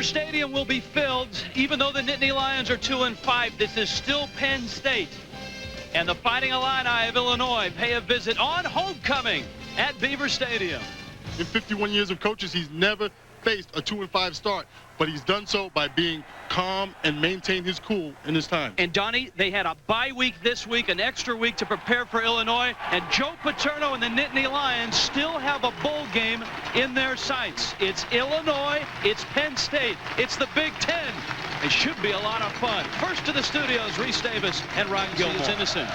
Beaver Stadium will be filled. Even though the Nittany Lions are 2-5, this is still Penn State. And the Fighting Illini of Illinois pay a visit on homecoming at Beaver Stadium. In 51 years of coaches, he's never faced a 2-5 start, but he's done so by being calm and maintain his cool in his time. And Donnie, they had a bye week this week, an extra week to prepare for Illinois, and Joe Paterno and the Nittany Lions still have a bowl game in their sights. It's Illinois, it's Penn State, it's the Big Ten. It should be a lot of fun. First to the studios, Reese Davis and Ron Gilmore. It's innocent.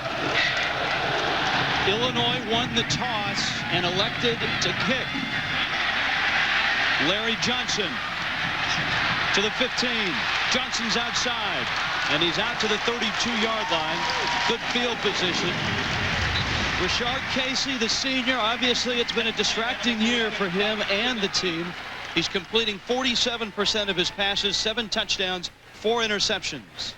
Illinois won the toss and elected to kick. Larry Johnson to the 15. Johnson's outside, and he's out to the 32-yard line. Good field position. Rashard Casey, the senior, obviously it's been a distracting year for him and the team. He's completing 47% of his passes, 7 touchdowns, 4 interceptions.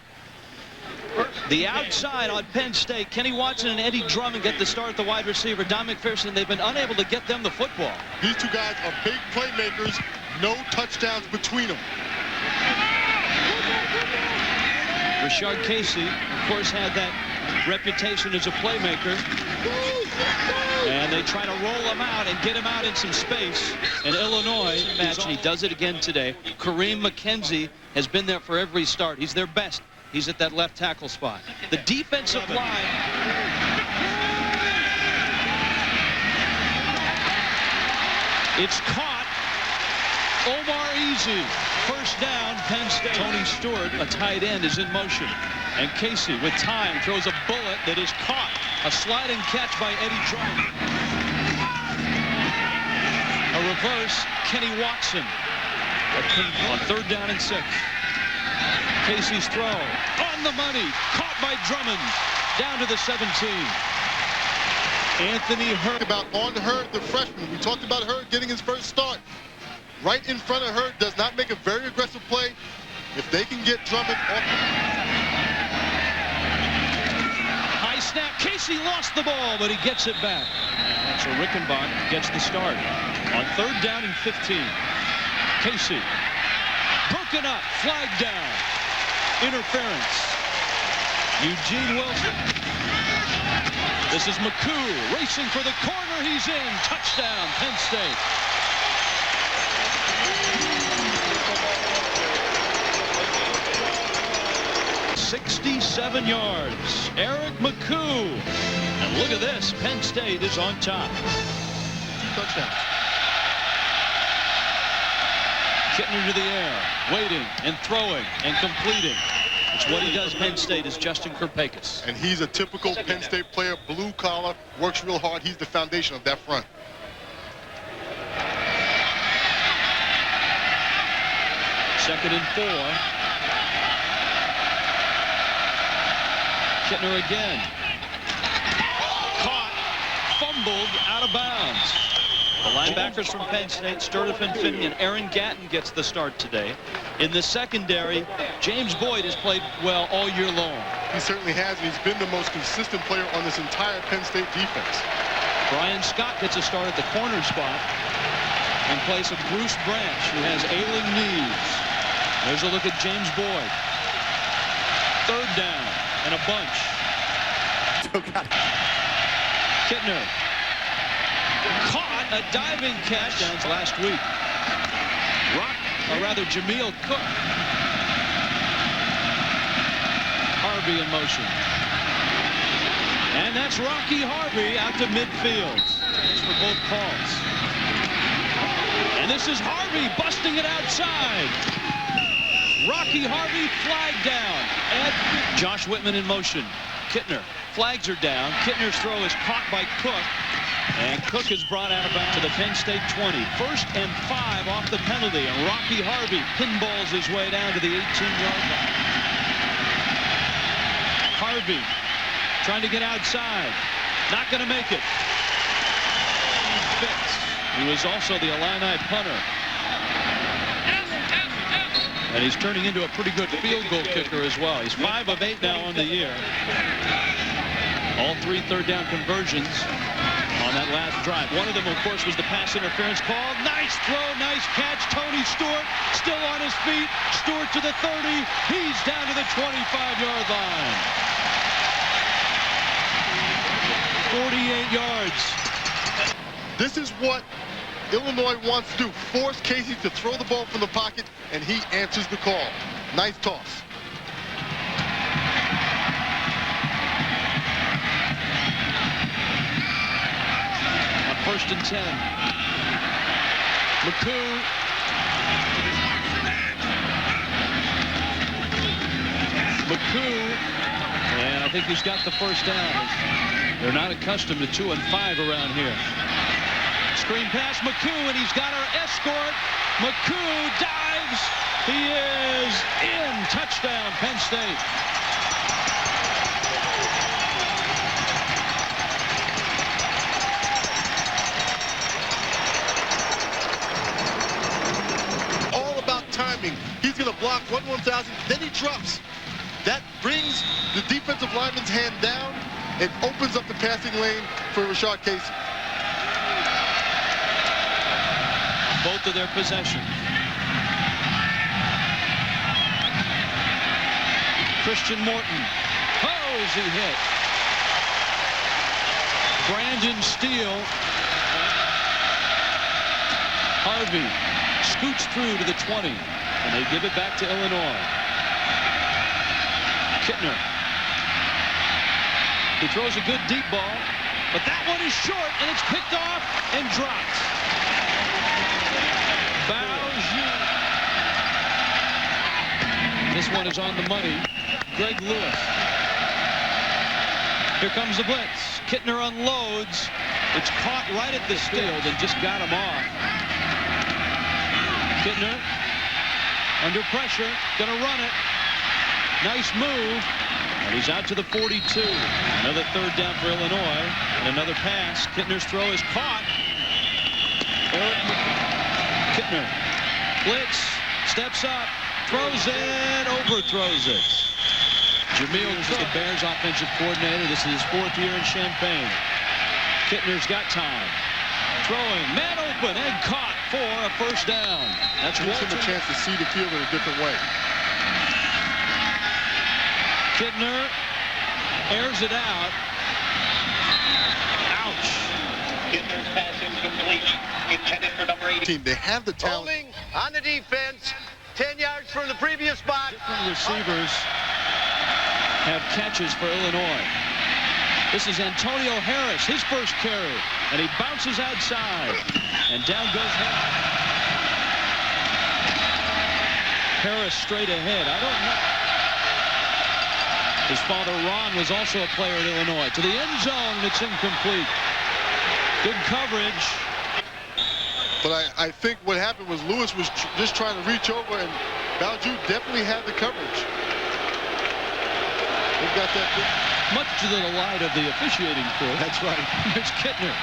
The outside on Penn State, Kenny Watson and Eddie Drummond get the start at the wide receiver. Don McPherson, they've been unable to get them the football. These two guys are big playmakers, no touchdowns between them. Rashard Casey, of course, had that reputation as a playmaker. And they try to roll him out and get him out in some space. And Illinois, he does it again today. Kareem McKenzie has been there for every start. He's their best. He's at that left tackle spot. The defensive line. It's caught. Omar Easy. First down, Penn State. Tony Stewart, a tight end, is in motion. And Casey, with time, throws a bullet that is caught. A sliding catch by Eddie Drummond. A reverse, Kenny Watson. On 3rd down and 6. Casey's throw on the money, caught by Drummond, down to the 17. Anthony Hurd. On Hurd, the freshman. We talked about Hurd getting his first start. Right in front of Hurd, does not make a very aggressive play. If they can get Drummond off. High snap. Casey lost the ball, but he gets it back. And so Rickenbach gets the start on 3rd down and 15. Casey broken up, flag down. Interference. Eugene Wilson. This is McCoo racing for the corner. He's in. Touchdown, Penn State. .67 yards. Eric McCoo. And look at this. Penn State is on top. Touchdown. Kitner to the air, waiting and throwing and completing. It's what he does. Penn State is Justin Kirpakis. And he's a typical Penn State player, blue collar, works real hard. He's the foundation of that front. Second and 4. Kitner again. Caught, fumbled, out of bounds. The linebackers from Penn State, Sturdivant, Finney, and Aaron Gatton gets the start today. In the secondary, James Boyd has played well all year long. He certainly has, and he's been the most consistent player on this entire Penn State defense. Brian Scott gets a start at the corner spot in place of Bruce Branch, who has ailing knees. There's a look at James Boyd. 3rd down and a bunch. Kitner. Caught a diving catch last week. Jameel Cook. Harvey in motion. And that's Rocky Harvey out to midfield. Thanks for both calls. And this is Harvey busting it outside. Rocky Harvey flag down. And Josh Whitman in motion. Kitner. Flags are down. Kitner's throw is caught by Cook. And Cook is brought out of bounds to the Penn State 20. 1st and 5 off the penalty. And Rocky Harvey pinballs his way down to the 18-yard line. Harvey trying to get outside. Not going to make it. Fitz. He was also the Illini punter. And he's turning into a pretty good field goal kicker as well. He's 5 of 8 now on the year. All 3 third down conversions on that last drive. One of them, of course, was the pass interference call. Nice throw, nice catch. Tony Stewart still on his feet. Stewart to the 30. He's down to the 25-yard line. 48 yards. This is what Illinois wants to do. Force Casey to throw the ball from the pocket, and he answers the call. Nice toss. On 1st and 10. McCoo. And I think he's got the first down. They're not accustomed to 2 and 5 around here. Screen pass, McCoo, and he's got our escort. McCoo dives. He is in. Touchdown, Penn State. All about timing. He's going to block 1-1000, then he drops. That brings the defensive lineman's hand down and opens up the passing lane for Rashard Casey. Both of their possessions. Christian Morton. Oh, is he hit? Brandon Steele. Harvey scoots through to the 20, and they give it back to Illinois. Kitner. He throws a good deep ball, but that one is short, and it's picked off and dropped. This one is on the money. Greg Lewis. Here comes the blitz. Kitner unloads. It's caught right at the field and just got him off. Kitner under pressure, gonna run it. Nice move, and he's out to the 42. Another 3rd down for Illinois, and another pass. Kitner's throw is caught. Kitner blitz, steps up, throws it, overthrows it. Jamil is the Bears offensive coordinator. This is his 4th year in Champaign. Kitner's got time. Throwing, man open, and caught for a 1st down. That's gives him a chance to see the field in a different way. Kitner airs it out. Ouch. Kitner's pass incomplete. Intended for number 18. They have the talent. Holding on the defense. 10 yards from the previous spot. Different receivers have catches for Illinois. This is Antonio Harris, his first carry, and he bounces outside, and down goes Harris straight ahead. I don't know. His father, Ron, was also a player at Illinois. To the end zone, it's incomplete. Good coverage. But I think what happened was Lewis was just trying to reach over, and Baljew definitely had the coverage. They've got that big. Much to the delight of the officiating crew. That's right. Here's Kitner.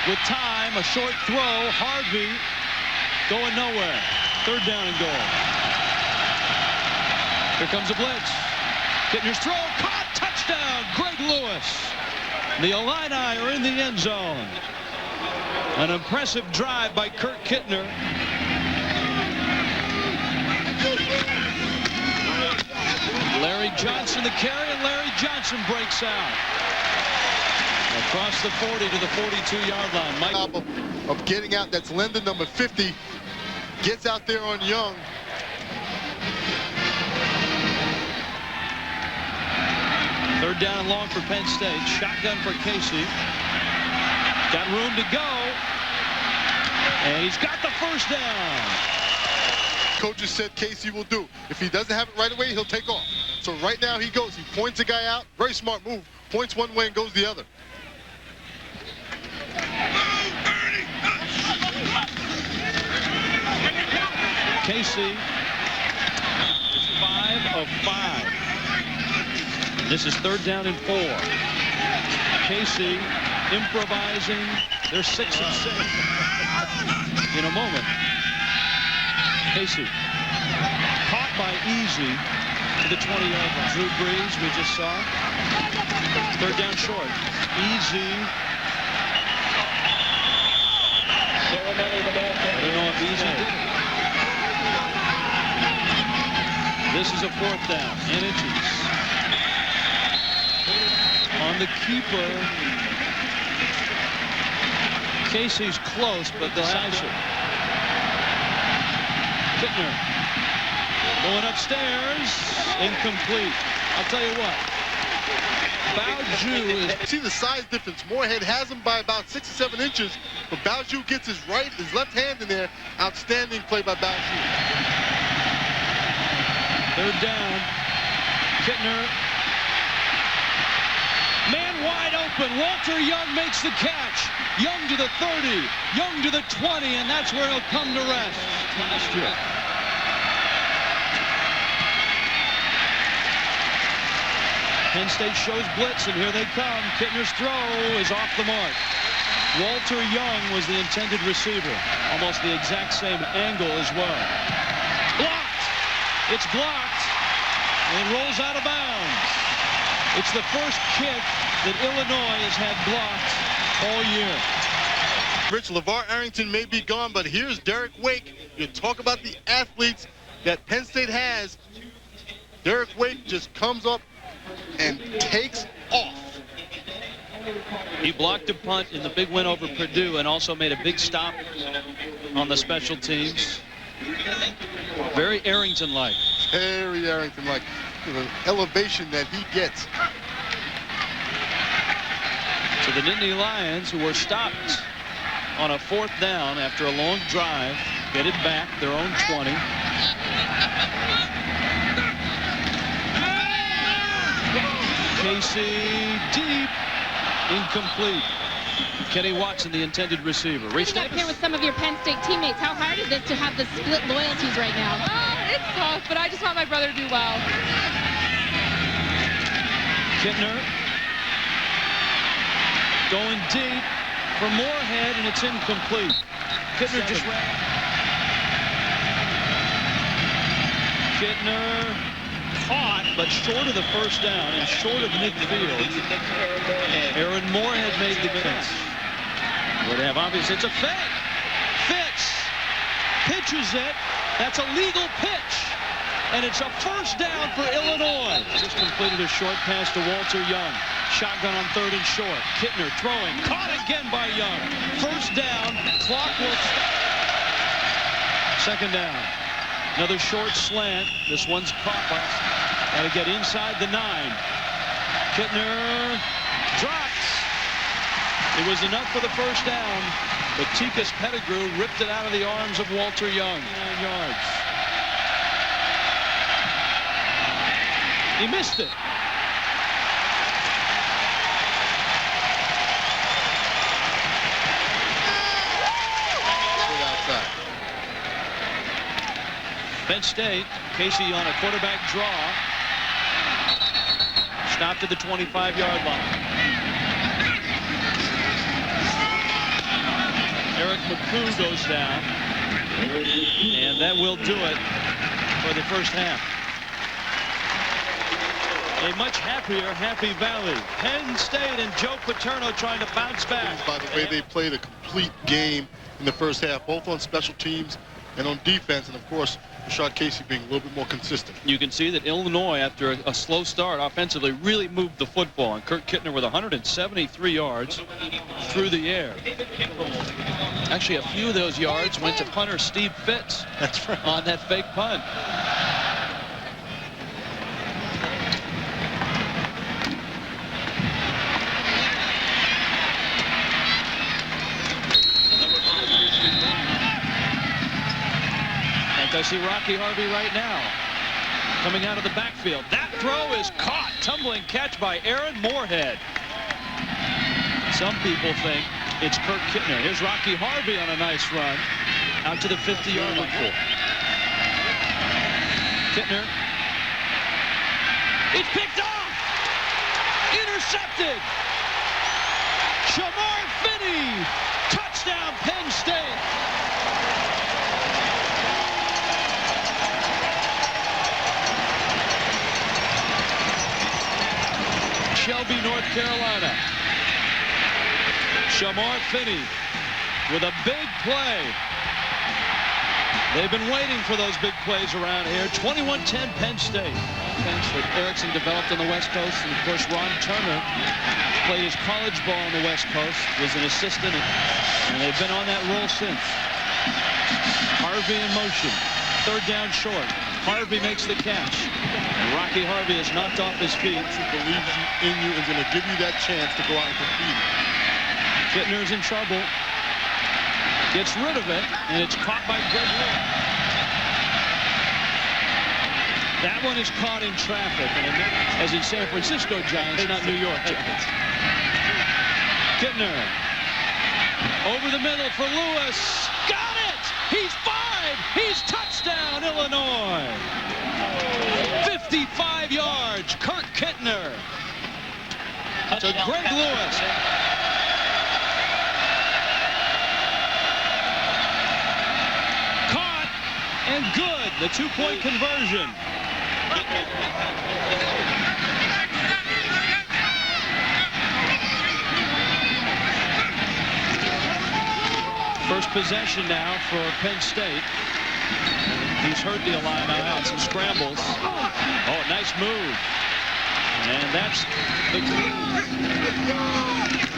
With time, a short throw. Harvey going nowhere. 3rd down and goal. Here comes a blitz. Kitner's throw, caught, touchdown, Greg Lewis. The Illini are in the end zone. An impressive drive by Kurt Kitner. Larry Johnson the carry, and Larry Johnson breaks out. Across the 40 to the 42-yard line. Mike Of getting out, that's Linden, number 50. Gets out there on Young. Third down and long for Penn State. Shotgun for Casey. Got room to go. And he's got the first down. Coaches said Casey will do. If he doesn't have it right away, he'll take off. So right now he goes. He points the guy out. Very smart move. Points one way and goes the other. Casey is 5 of 5. This is 3rd down and 4. Casey improvising. They're 6 of 6. In a moment. Casey caught by Easy to the 20-yard line. Drew Brees, we just saw. 3rd down short. Easy I don't know if easy did it. This is a 4th down and inches. On the keeper. Casey's close, but they'll have it. Kitner going upstairs. Incomplete. I'll tell you what. Baoju is... See the size difference. Moorhead has him by about 6 or 7 inches, but Baoju gets his left hand in there. Outstanding play by Baoju. 3rd down. Kitner. Man wide open. Walter Young makes the catch. Young to the 30. Young to the 20, and that's where he'll come to rest last year. Penn State shows blitz, and here they come. Kitner's throw is off the mark. Walter Young was the intended receiver. Almost the exact same angle as well. Blocked. It's blocked. And it rolls out of bounds. It's the first kick that Illinois has had blocked all year. Rich, LeVar Arrington may be gone, but here's Derek Wake. You talk about the athletes that Penn State has. Derek Wake just comes up and takes off. He blocked a punt in the big win over Purdue and also made a big stop on the special teams. Very Arrington-like. Very Arrington-like. The elevation that he gets. So the Nittany Lions, who were stopped on a 4th down after a long drive, get it back, their own 20. Casey deep, incomplete. Kenny Watson, the intended receiver. You're up here with some of your Penn State teammates. How hard is it to have the split loyalties right now? It's tough, but I just want my brother to do well. Kitner going deep for Moorhead, and it's incomplete. Kitner just ran. Kitner caught, but short of the 1st down and short of midfield. Aaron Moorhead made the catch. Would have obviously, it's a fake. Fitz pitches it. That's a legal pitch. And it's a 1st down for Illinois. Just completed a short pass to Walter Young. Shotgun on 3rd and short. Kitner throwing. Caught again by Young. 1st down. Clock will stop. 2nd down. Another short slant. This one's caught by. Got to get inside the 9. Kitner drops. It was enough for the 1st down, but Tikas Pettigrew ripped it out of the arms of Walter Young. 9 yards. He missed it. Outside. Penn State, Casey on a quarterback draw. Stopped at the 25-yard line. Eric McCoo goes down. And that will do it for the 1st half. A much happier Happy Valley. Penn State and Joe Paterno trying to bounce back. By the way, they played a complete game in the 1st half, both on special teams and on defense, and of course, Rashard Casey being a little bit more consistent. You can see that Illinois, after a slow start offensively, really moved the football. And Kurt Kitner with 173 yards through the air. Actually, a few of those yards went to punter Steve Fitz. That's right. On that fake punt. I see Rocky Harvey right now coming out of the backfield. That throw is caught. Tumbling catch by Aaron Moorhead. Some people think it's Kurt Kitner. Here's Rocky Harvey on a nice run out to the 50-yard line. Kitner. It's picked off. Intercepted. Shamar Finney. Touchdown Penn State. Shelby, North Carolina. Shamar Finney with a big play. They've been waiting for those big plays around here. 21-10 Penn State. Offense that Erickson developed on the West Coast. And, of course, Ron Turner played his college ball on the West Coast, was an assistant, and they've been on that roll since. Harvey in motion. Third down short. Harvey makes the catch. And Rocky Harvey is knocked off his feet. He believes in you and is going to give you that chance to go out and compete. Kitner's in trouble. Gets rid of it, and it's caught by Greg Lewis. That one is caught in traffic, and as in San Francisco Giants, not New York Giants. Kitner over the middle for Lewis. Got it! He's 5! He's touchdown, Illinois! 55 yards, Kurt Kitner to Greg Lewis. And good, the two-point conversion. First possession now for Penn State. He's hurt the Illini out, some scrambles. Oh, nice move. And that's the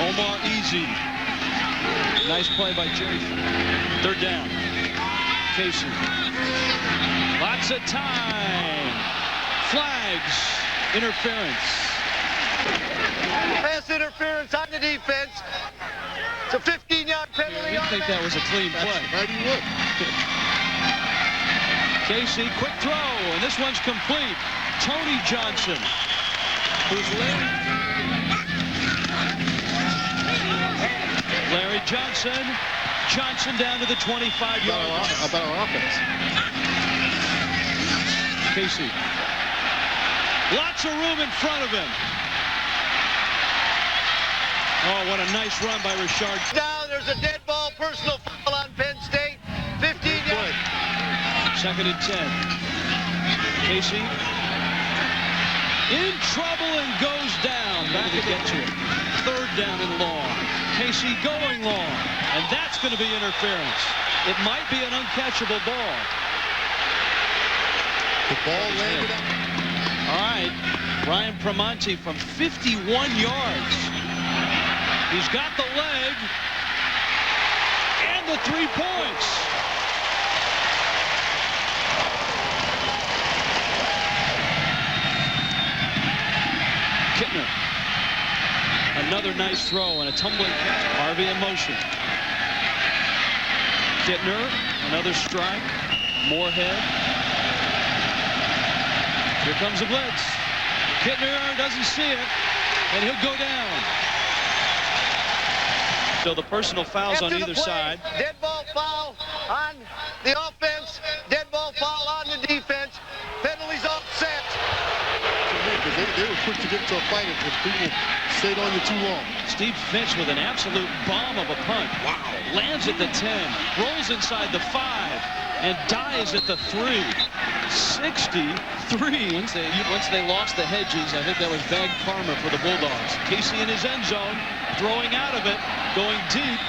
Omar Easy. Nice play by Jerry. Third down. Casey. Lots of time. Flags. Interference. Pass interference on the defense. It's a 15-yard penalty. You think that was a clean play? Right, he would. Casey, quick throw, and this one's complete. Tony Johnson, who's Larry Johnson. Johnson down to the 25-yard line. How about our offense? Casey. Lots of room in front of him. Oh, what a nice run by Rashard. Down, there's a dead ball, personal foul on Penn State. 15 yards. Second and 10. Casey in trouble and goes down. Back to get to it. Third down and long. Casey going long. And that's going to be interference. It might be an uncatchable ball. The ball landed up. All right. Ryan Pramonti from 51 yards. He's got the leg and the 3 points. Kitner. Another nice throw and a tumbling catch. Harvey in motion. Kitner, another strike. Moorhead. Here comes a blitz. Kitner doesn't see it, and he'll go down. So the personal fouls on either side. Dead ball foul on the offense. Dead ball foul on the defense. Penalties offset. They were quick to get to a fight if people stayed on you too long. Steve Finch with an absolute bomb of a punt. Wow. Lands at the 10, rolls inside the 5, and dies at the 3. 63. Once they lost the Hedges, I think that was bad karma for the Bulldogs. Casey in his end zone, throwing out of it, going deep,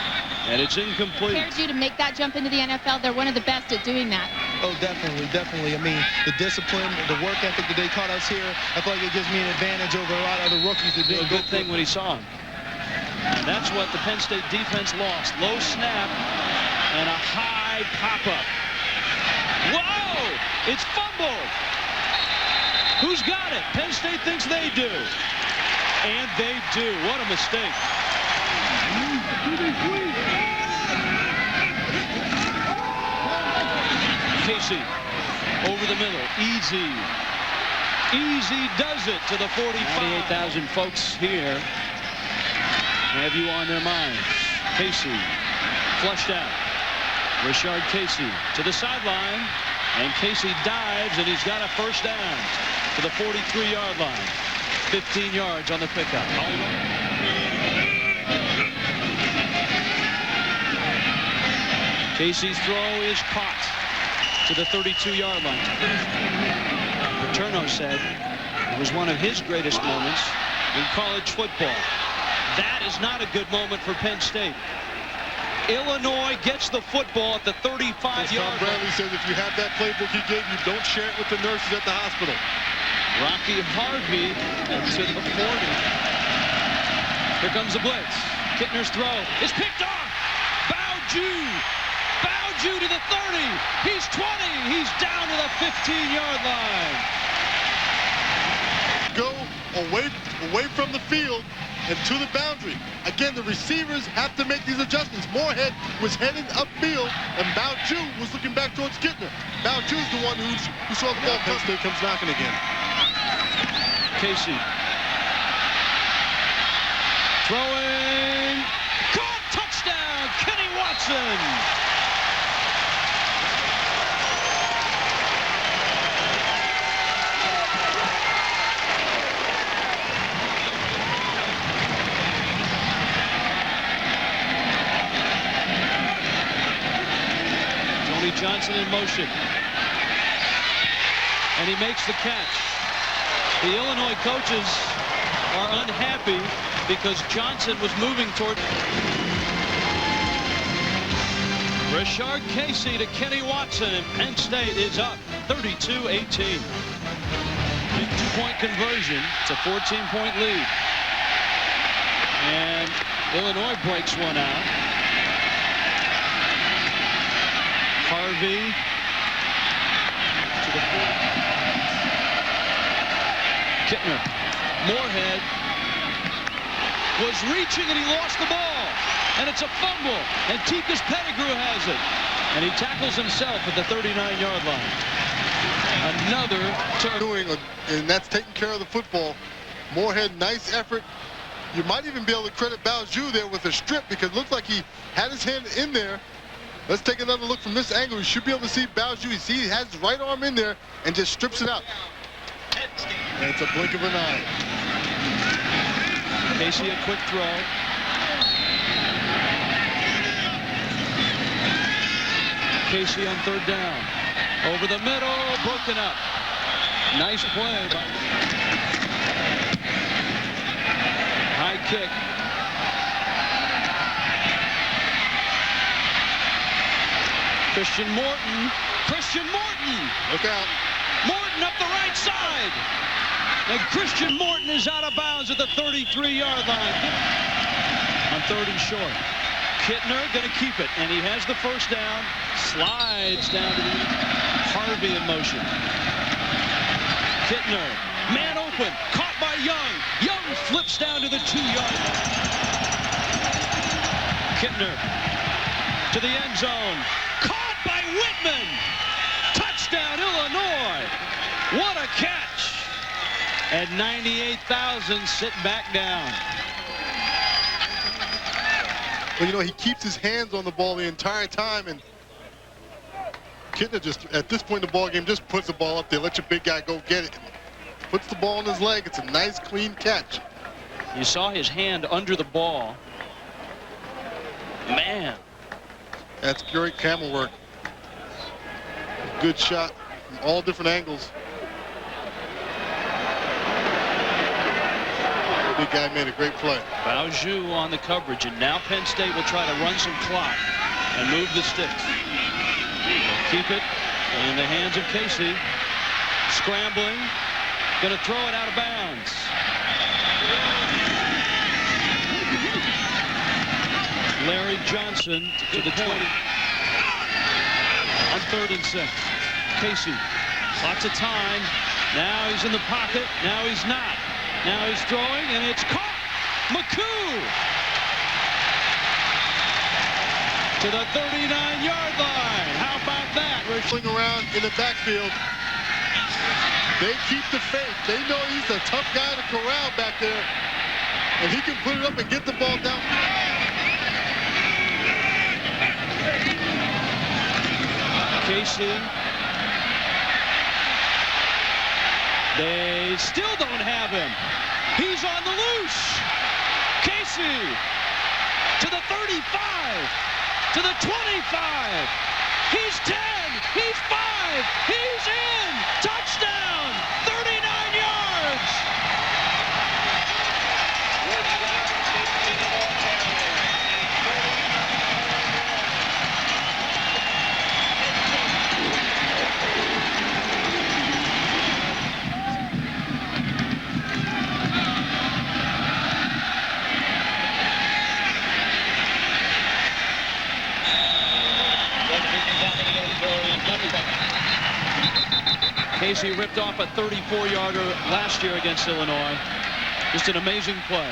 and it's incomplete. Prepared you to make that jump into the NFL. They're one of the best at doing that. Oh, definitely, definitely. I mean, the discipline, the work ethic that they taught us here, I feel like it gives me an advantage over a lot of other rookies that didn't a good thing when he saw him. And that's what the Penn State defense lost. Low snap and a high pop-up. Whoa! It's fumbled. Who's got it? Penn State thinks they do. And they do. What a mistake. Casey over the middle. Easy. Easy does it to the 45. 98,000 folks here have you on their minds. Casey flushed out. Rashard Casey to the sideline. And Casey dives, and he's got a first down to the 43-yard line. 15 yards on the pickup. Casey's throw is caught to the 32-yard line. Paterno said it was one of his greatest moments in college football. That is not a good moment for Penn State. Illinois gets the football at the 35-yard Tom line. Bradley says if you have that playbook he gave you, don't share it with the nurses at the hospital. Rocky Harvey to the 40. Here comes the blitz. Kitner's throw is picked off. Bowju to the 30. He's 20. He's down to the 15-yard line. Go away from the field and to the boundary. Again, the receivers have to make these adjustments. Moorhead was heading upfield, and Bowju was looking back towards Kitner. Bowju's the one who saw the ball. Penn State comes knocking again. Casey. Throwing. Caught. Touchdown. Kenny Watson. Johnson in motion. And he makes the catch. The Illinois coaches are unhappy because Johnson was moving toward. Rashard Casey to Kenny Watson, and Penn State is up 32-18. Big two-point conversion. It's a 14-point lead. And Illinois breaks one out. Harvey to the 40. Kitner. Moorhead was reaching and he lost the ball. And it's a fumble. And Tikas Pettigrew has it. And he tackles himself at the 39-yard line. Another turn. And that's taking care of the football. Moorhead, nice effort. You might even be able to credit Bowju there with a strip because it looked like he had his hand in there. Let's take another look from this angle. You should be able to see Bowju. You see he has his right arm in there and just strips it out. And it's a blink of an eye. Casey a quick throw. Casey on third down. Over the middle, broken up. Nice play by high kick. Christian Morton. Look out. Morton up the right side. And Christian Morton is out of bounds at the 33-yard line. On third and short. Kitner going to keep it, and he has the first down. Slides down to the Harvey in motion. Kitner, man open, caught by Young. Young flips down to the 2-yard line. Kitner to the end zone. Caught by Whitman. Touchdown, Illinois. What a catch. And 98,000 sit back down. Well, you know, he keeps his hands on the ball the entire time, and Kitner just, at this point in the ball game, just puts the ball up there, let your big guy go get it. Puts the ball on his leg. It's a nice, clean catch. You saw his hand under the ball. Man. That's great camera work. Good shot from all different angles. The big guy made a great play. Bowju on the coverage, and now Penn State will try to run some clock and move the sticks. Keep it in the hands of Casey. Scrambling. Going to throw it out of bounds. Larry Johnson to the 20. On 3rd and 6. Casey, lots of time. Now he's in the pocket. Now he's not. Now he's throwing, and it's caught. McCoo to the 39-yard line. How about that? Wrestling around in the backfield. They keep the faith. They know he's a tough guy to corral back there, and he can put it up and get the ball down. Casey. They still don't have him. He's on the loose. Casey to the 35, to the 25. He's 10, he's 5, he's in. Touchdown, 39 yards. Casey ripped off a 34-yarder last year against Illinois. Just an amazing play.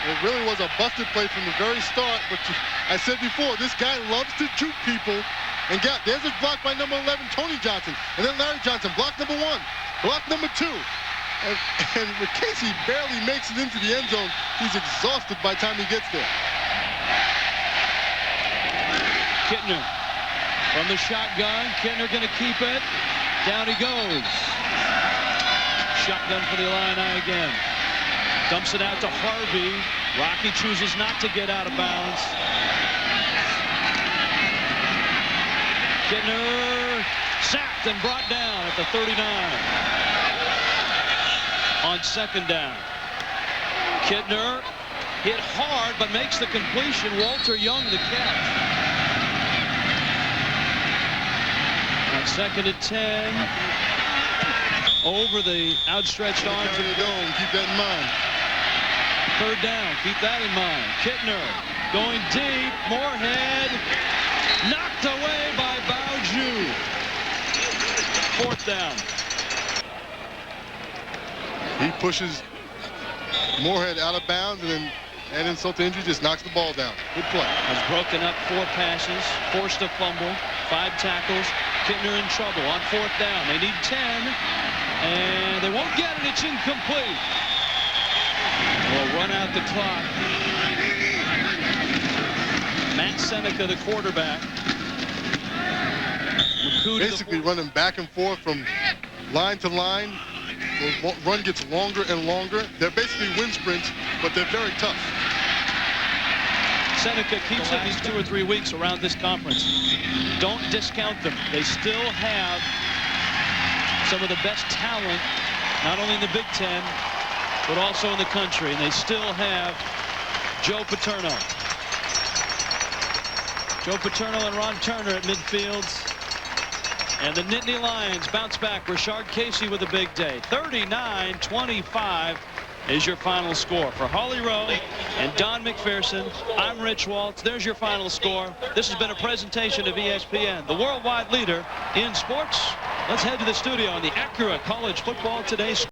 It really was a busted play from the very start, but I said before, this guy loves to juke people. And there's a block by number 11, Tony Johnson. And then Larry Johnson, block number 1, block number 2. And when Casey barely makes it into the end zone, he's exhausted by the time he gets there. Kitner from the shotgun. Kitner going to keep it. Down he goes. Shotgun for the Illini again. Dumps it out to Harvey. Rocky chooses not to get out of bounds. Kitner sacked and brought down at the 39. On second down. Kitner hit hard but makes the completion. Walter Young the catch. On second and 10. Over the outstretched arms of the dome. Keep that in mind. Third down. Keep that in mind. Kitner going deep. Moorhead knocked away by Bauju. Fourth down. He pushes Moorhead out of bounds, and then add insult to injury, just knocks the ball down. Good play. Has broken up 4 passes, forced a fumble, 5 tackles. Kitner in trouble on fourth down. They need 10, and they won't get it. It's incomplete. We'll run out the clock. Matt Seneca, the quarterback. Basically running back and forth from line to line. The run gets longer and longer. They're basically wind sprints, but they're very tough. Seneca keeps it these 2 or 3 weeks around this conference. Don't discount them. They still have some of the best talent, not only in the Big Ten, but also in the country. And they still have Joe Paterno. Joe Paterno and Ron Turner at midfield. And the Nittany Lions bounce back. Rashard Casey with a big day. 39-25 is your final score. For Holly Rowe and Don McPherson, I'm Rich Waltz. There's your final score. This has been a presentation of ESPN, the worldwide leader in sports. Let's head to the studio on the Acura College Football Today.